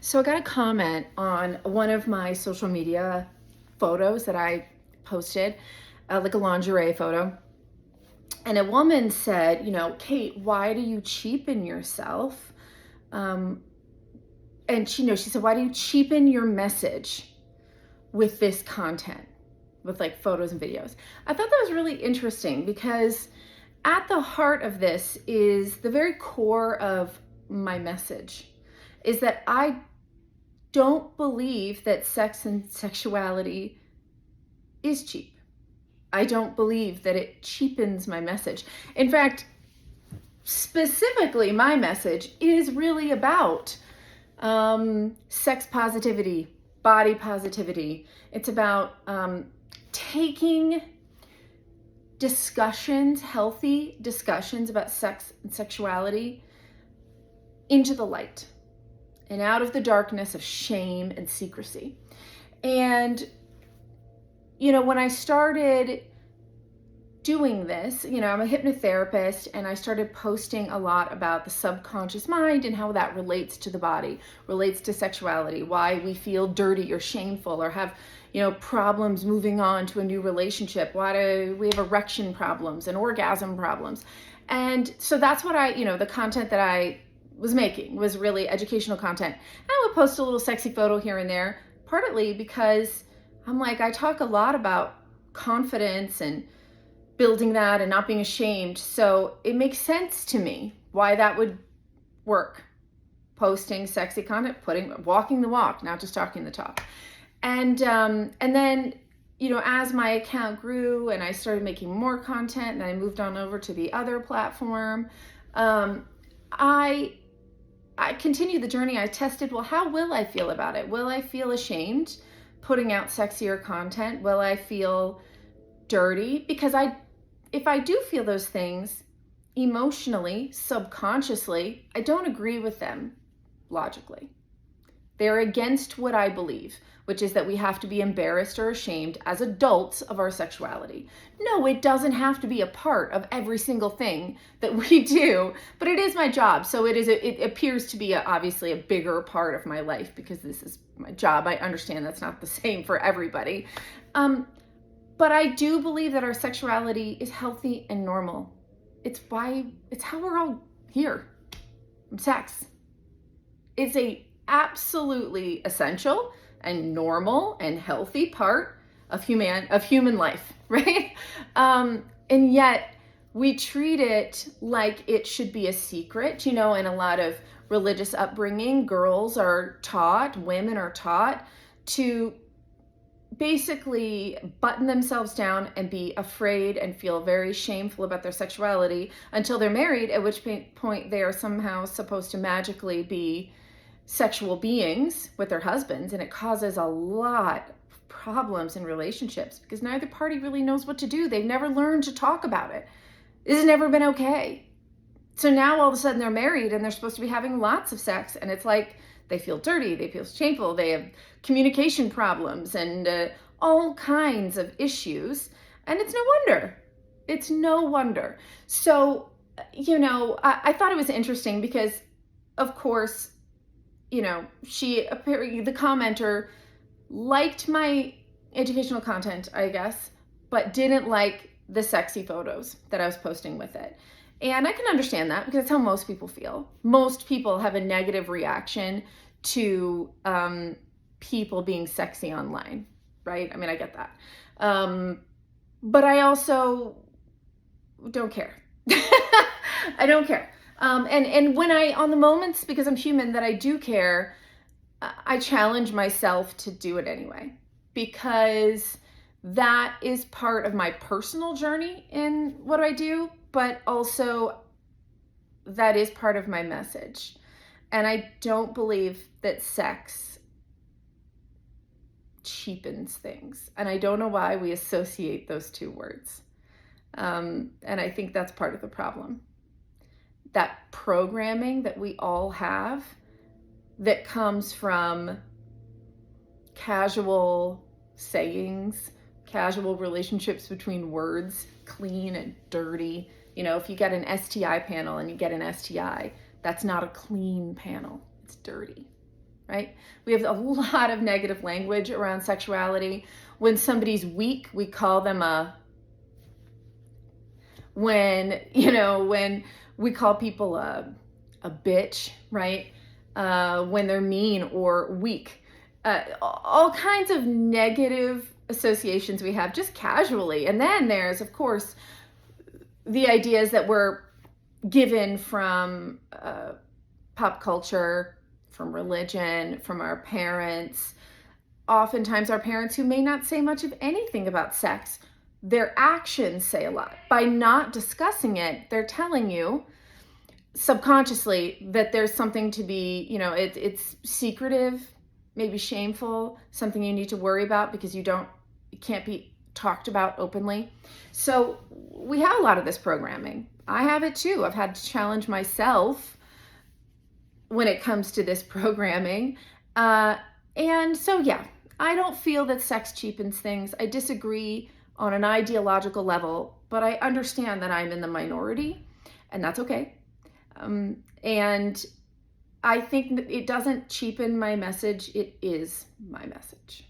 So I got a comment on one of my social media photos that I posted, like a lingerie photo. And a woman said, Kate, why do you cheapen yourself? Um, and she said, why do you cheapen your message with this content, with like photos and videos? I thought that was really interesting because at the heart of this is the very core of my message is that I don't believe that sex and sexuality is cheap. I don't believe that it cheapens my message. In fact, specifically, my message is really about sex positivity, body positivity. It's about taking discussions, healthy discussions about sex and sexuality into the light and out of the darkness of shame and secrecy. And, when I started doing this, I'm a hypnotherapist, and I started posting a lot about the subconscious mind and how that relates to the body, relates to sexuality, why we feel dirty or shameful or have, problems moving on to a new relationship. Why do we have erection problems and orgasm problems? And so that's what the content that I was making was really educational content. I would post a little sexy photo here and there, partly because I'm like, I talk a lot about confidence and building that and not being ashamed. So it makes sense to me why that would work. Posting sexy content, walking the walk, not just talking the talk. And then, as my account grew and I started making more content and I moved on over to the other platform, I continued the journey. I tested, well, how will I feel about it? Will I feel ashamed putting out sexier content? Will I feel dirty? Because if I do feel those things emotionally, subconsciously, I don't agree with them logically. They're against what I believe, which is that we have to be embarrassed or ashamed as adults of our sexuality. No, it doesn't have to be a part of every single thing that we do, but it is my job. So it appears to be obviously a bigger part of my life because this is my job. I understand that's not the same for everybody. But I do believe that our sexuality is healthy and normal. It's how we're all here. Sex. It's a absolutely essential and normal and healthy part of human life, right? And yet we treat it like it should be a secret. In a lot of religious upbringing, women are taught to basically button themselves down and be afraid and feel very shameful about their sexuality until they're married, at which point they are somehow supposed to magically be sexual beings with their husbands. And it causes a lot of problems in relationships because neither party really knows what to do. They've never learned to talk about it. This has never been okay. So now all of a sudden they're married and they're supposed to be having lots of sex, and it's like they feel dirty, they feel shameful, they have communication problems and all kinds of issues. And it's no wonder. It's no wonder. So, I thought it was interesting because, of course, the commenter liked my educational content, I guess, but didn't like the sexy photos that I was posting with it. And I can understand that because that's how most people feel. Most people have a negative reaction to people being sexy online, right? I mean, I get that. But I also don't care. I don't care. And when on the moments, because I'm human, that I do care, I challenge myself to do it anyway, because that is part of my personal journey in what I do, but also that is part of my message. And I don't believe that sex cheapens things. And I don't know why we associate those two words. And I think that's part of the problem. That programming that we all have that comes from casual sayings, casual relationships between words, clean and dirty. If you get an STI panel and you get an STI, that's not a clean panel. It's dirty. right? We have a lot of negative language around sexuality. When somebody's weak, we call them when we call people a bitch, right? When they're mean or weak. All kinds of negative associations we have just casually. And then there's, of course, the ideas that were given from pop culture, from religion, from our parents. Oftentimes our parents who may not say much of anything about sex, their actions say a lot. By not discussing it, they're telling you subconsciously that there's something to be, it's secretive, maybe shameful, something you need to worry about because it can't be talked about openly. So we have a lot of this programming. I have it too. I've had to challenge myself when it comes to this programming. And so, yeah, I don't feel that sex cheapens things. I disagree on an ideological level, but I understand that I'm in the minority, and that's okay. And I think that it doesn't cheapen my message. It is my message.